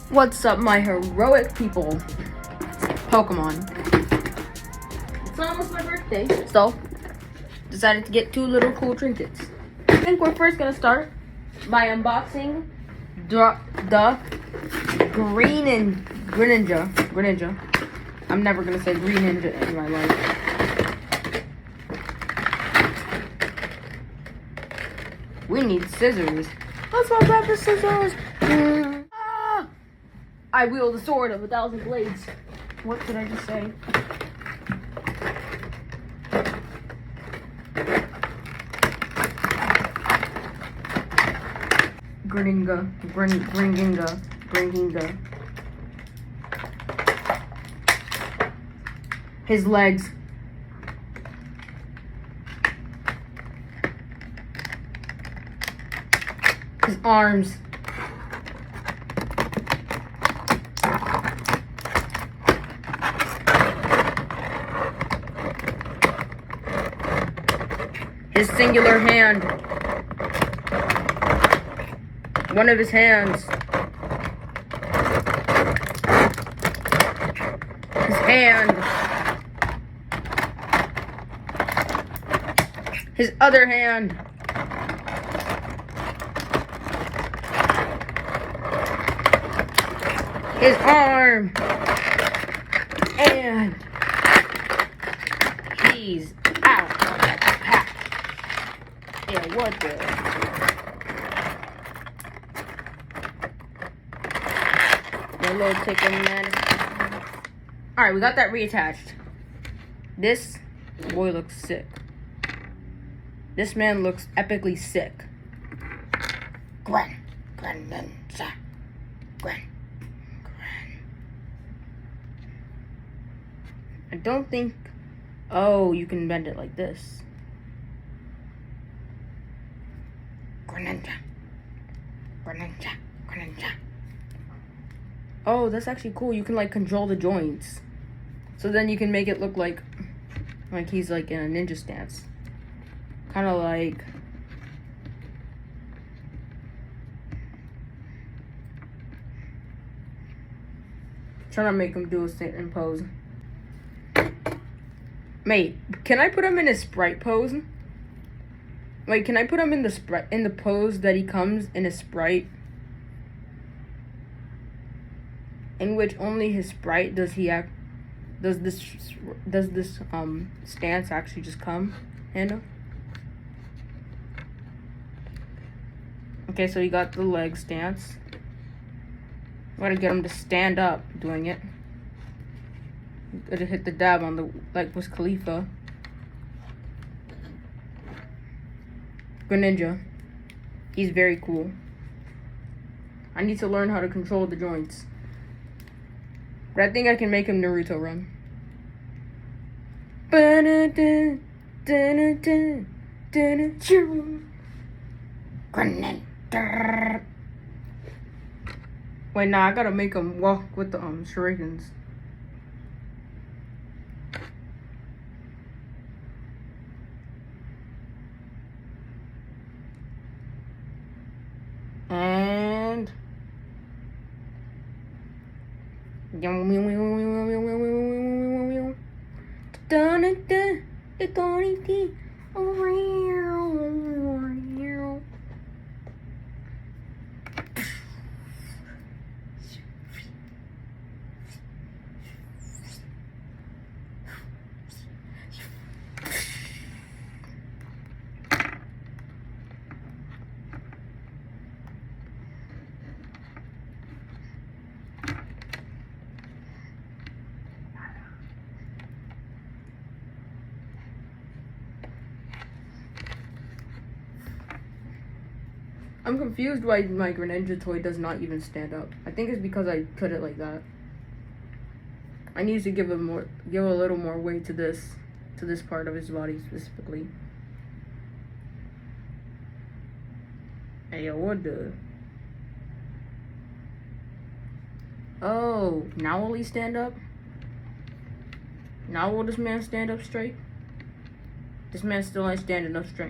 What's up, my heroic people? Pokemon. It's almost my birthday, so decided to get 2 little cool trinkets. I think we're first gonna start by unboxing the Greninja. I'm never gonna say Green Ninja in my life. We need scissors. Let's go grab the scissors. I wield the sword of 1,000 blades. What did I just say? Greninja. His legs. His arms. His singular hand. One of his hands. His hand. His other hand. His arm. And he's out of the pack. Yeah, what the? The little tickle man. Alright, we got that reattached. This boy looks sick. This man looks epically sick. Greninja. Gren. I don't think... Oh, you can bend it like this. Greninja. Oh, that's actually cool. You can like control the joints. So then you can make it look like he's like in a ninja stance. Kind of like... Trying to make him do a sit-in pose. Mate, can I put him in a Sprite pose? Like, can I put him in the pose that he comes in a Sprite? In which only his Sprite does this stance actually just come in? Okay, so you got the leg stance. Gotta get him to stand up doing it. Gotta hit the dab on the, like Wiz Khalifa. Greninja. He's very cool. I need to learn how to control the joints. But I think I can make him Naruto run. Greninja. Wait, nah, I gotta make him walk with the shurikens. And I'm confused why my Greninja toy does not even stand up. I think it's because I put it like that. I need to give a little more weight to this part of his body specifically. Hey, yo, what the? Oh, now will he stand up? Now will this man stand up straight? This man still ain't standing up straight.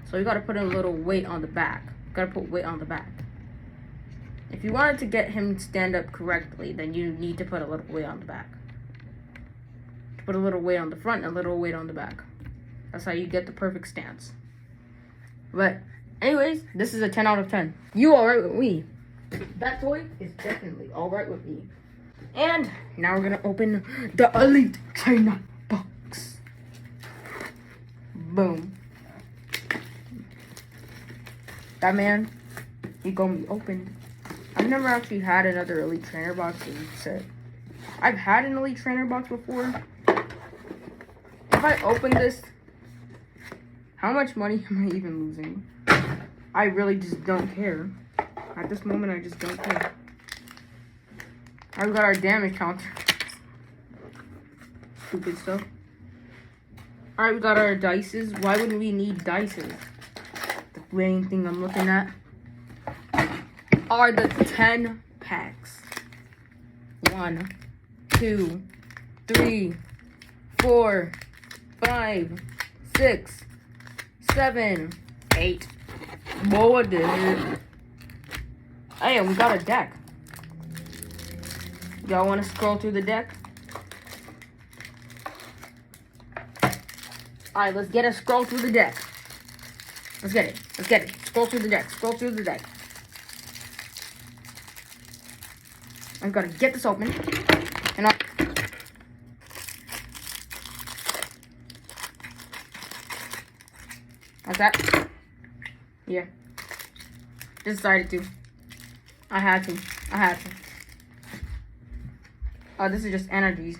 So you gotta put a little weight on the back. Gotta put weight on the back. If you wanted to get him to stand up correctly, then you need to put a little weight on the back. Put a little weight on the front and a little weight on the back. That's how you get the perfect stance. But anyways, this is a 10 out of 10. You alright with me? That toy is definitely alright with me. And now we're gonna open the Elite Trainer box. Boom. That man, he gonna be opened. I've never actually had another Elite Trainer box in set. I've had an Elite Trainer box before. If I open this, how much money am I even losing? I really just don't care. At this moment, I just don't care. I've got our damage counter. Stupid stuff. Alright, we got our dices. Why wouldn't we need dices? The main thing I'm looking at are the 10 packs. 1, 2, 3, 4, 5, 6, 7, 8. Whoa, what the heck? Hey, we got a deck. Y'all want to scroll through the deck? Alright, let's get a scroll through the deck. Let's get it. Let's get it. Scroll through the deck. Scroll through the deck. I've got to get this open. And How's that? Yeah. Just decided to. I had to. Oh, this is just energies.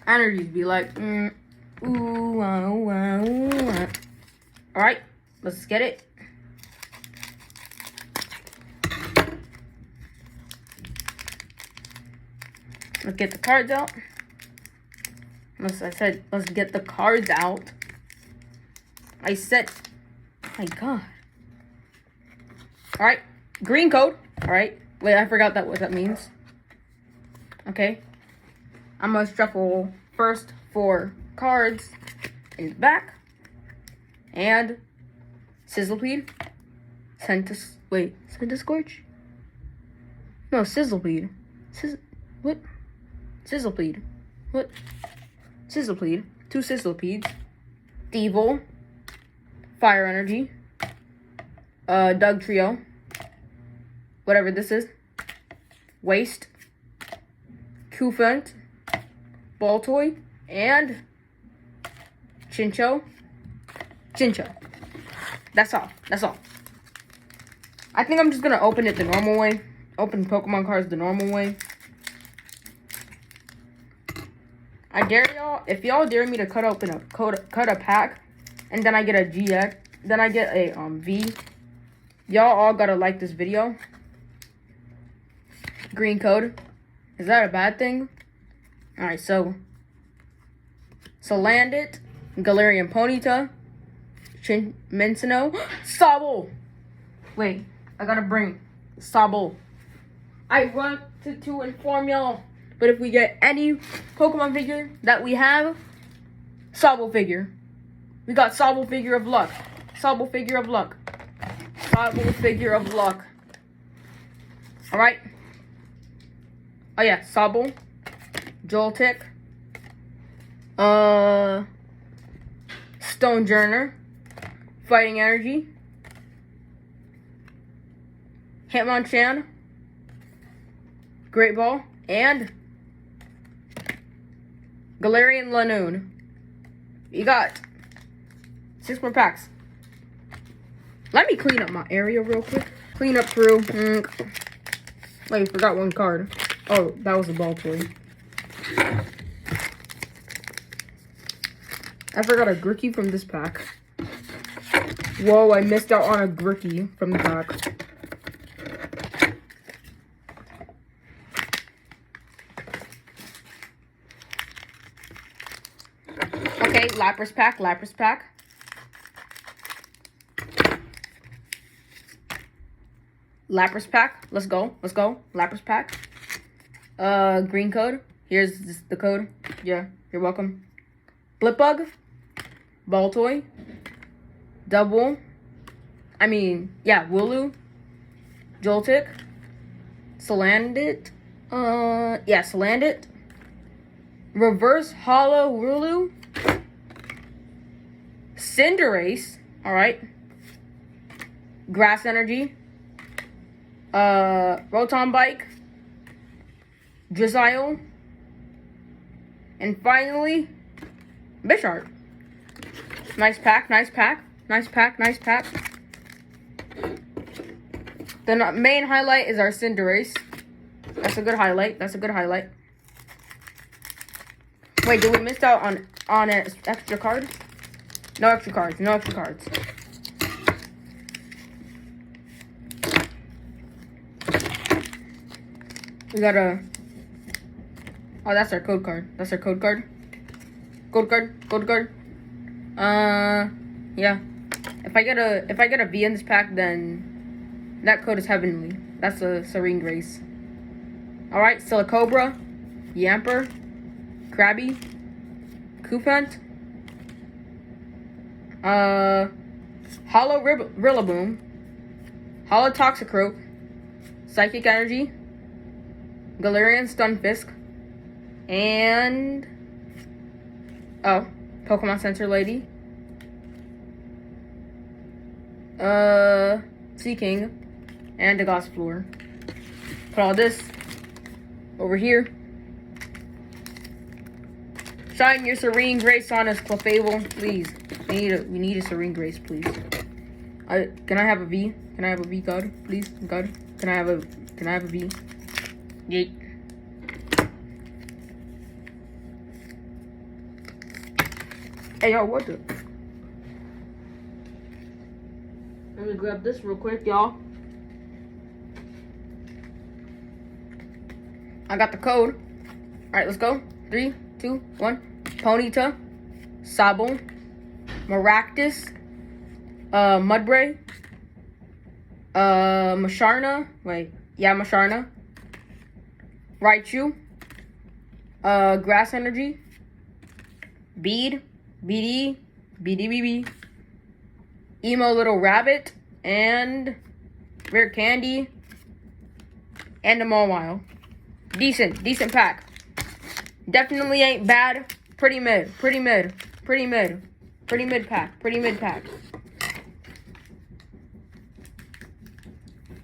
Energies be like, ooh, wow, wow, wow. Alright, let's get it. Let's get the cards out. I said, let's get the cards out. I said, my God. Alright, green code. Alright, wait, I forgot what that means. Okay. I'm gonna shuffle first 4 cards in the back. And Sizzlepede. Centiskorch? No, Sizzlepede. What? Sizzlepede. What? Sizzlepede. 2 Sizzlepedes. Devil. Fire Energy. Doug Trio. Whatever this is. Waste. Cufant. Baltoy. And Chincho. That's all. I think I'm just gonna open it the normal way. Open Pokemon cards the normal way. I dare y'all, if y'all dare me to cut a pack, and then I get a GX, then I get a V, y'all all gotta like this video. Green code. Is that a bad thing? Alright, so Landit, Galarian Ponyta, Mincino, Sobble. Wait, I gotta bring Sobble. I want to inform y'all, but if we get any Pokemon figure that we have, Sobble figure. We got Sobble figure of luck. Sobble figure of luck. Sobble figure of luck. Alright. Oh yeah, Sobble. Joltik. Stonejourner. Fighting Energy. Hitmonchan. Great Ball. And Galarian Lanoon. You got 6 more packs. Let me clean up my area real quick. Clean up through. Wait, forgot one card. Oh, that was a Baltoy. I forgot a Grookey from this pack. Whoa, I missed out on a Grookey from the pack. Okay, Lapras pack. Lapras pack. Let's go. Lapras pack. Green code. Here's the code. Yeah, you're welcome. Blipbug. Baltoy. Double. Wooloo, Joltik, Salandit, Salandit, Reverse Hollow Wooloo, Cinderace, alright, Grass Energy, Rotom Bike, Drizzile, and finally, Bisharp. Nice pack. The main highlight is our Cinderace. That's a good highlight. Wait, did we miss out on an extra card? No extra cards. We got a... Oh, that's our code card. Code card. Yeah. If I get a V in this pack, then that code is heavenly. That's a Serene Grace. Alright, Silicobra, Yamper, Krabby, Cufant, Hollow Rillaboom, Hollow Toxicroak, Psychic Energy, Galarian Stunfisk, and Pokemon Center Lady, Seaking, and a Gossifleur. Put all this over here. Shine your Serene Grace on us, Clefable, please. We need a Serene Grace, please. Can I have a V? Can I have a V, God? Please, God. Can I have a V? Yeet. Hey, yo, what the? Let me grab this real quick, y'all. I got the code. Alright, let's go. 3, 2, 1. Ponyta, Sabo, Maractus, Mudbray, Masharna, Masharna, Raichu, Grass Energy, BD, Emo Little Rabbit, and Rare Candy, and a Mawile. Decent pack. Definitely ain't bad. Pretty mid pack.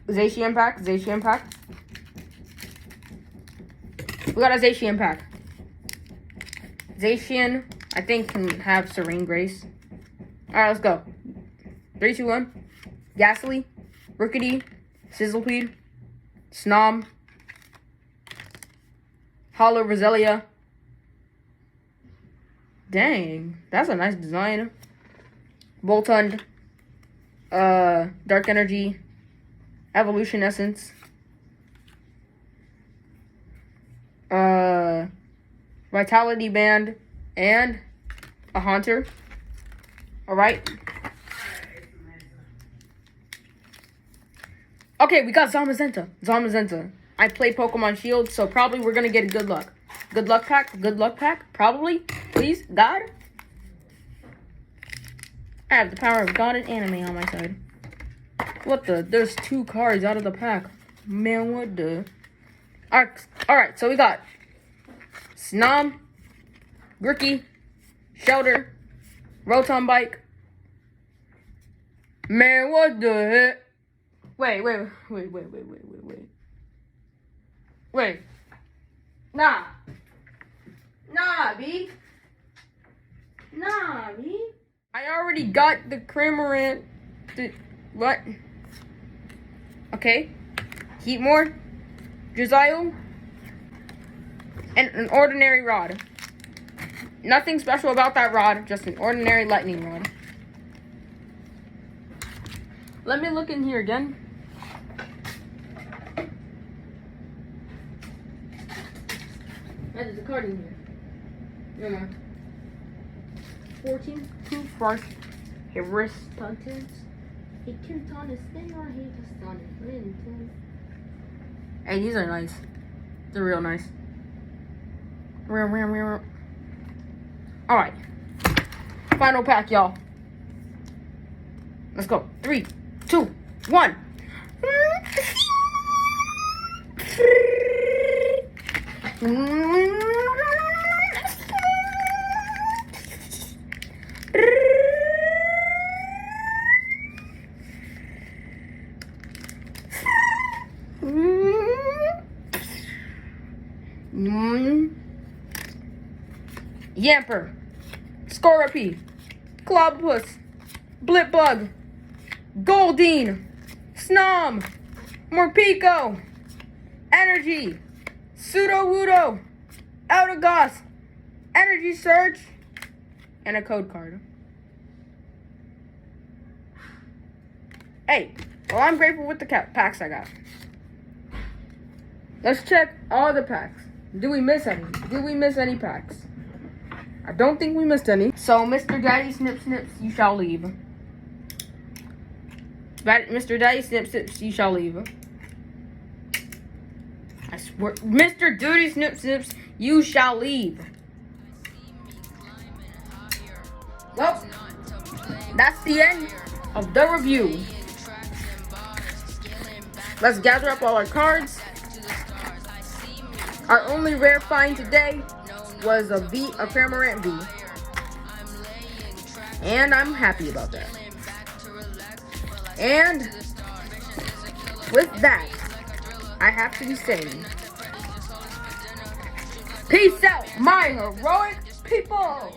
Zacian pack. We got a Zacian pack. Zacian, I think, can have Serene Grace. Alright, let's go. 3, 2, 1. Ghastly, Rookidee, Sizzlipede, Snom, Hollow Roselia. Dang, that's a nice design. Voltund, Dark Energy, Evolution Essence, Vitality Band, and a Haunter. Alright. Okay, we got Zamazenta. I play Pokemon Shield, so probably we're gonna get a good luck. Good luck pack, probably. Please, God. I have the power of God and anime on my side. What the? There's 2 cards out of the pack. Man, what the? Alright, so we got Snom, Grookey, Shelter, Rotom Bike. Man, what the heck? Wait. Nah, B. I already got the Cramorant. What? Okay. Heatmore, Drizzile, and an ordinary rod. Nothing special about that rod, just an ordinary lightning rod. Let me look in here again. There's a card in here. Never mind. 14, 2 Farce, Heristontins. Hey, these are nice. They're real nice. Alright. Final pack, y'all. Let's go. 3, 2, 1. Yamper, Scorpy, Clobpuss, Blipbug, Goldeen, Snom, Morpeko, Energy, Sudowoodo, Eldegoss, Energy Surge, and a code card. Hey, well, I'm grateful with the packs I got. Let's check all the packs. Did we miss any? Did we miss any packs? I don't think we missed any. So, Mr. Daddy Snip Snips, you shall leave. Mr. Daddy Snip Snips, you shall leave. I swear, Mr. Duty Snip Snips, you shall leave. Well, that's the end of the review. Let's gather up all our cards. Our only rare find today was a Cramorant V. And I'm happy about that. And with that, I have to be saying, peace out, my heroic people!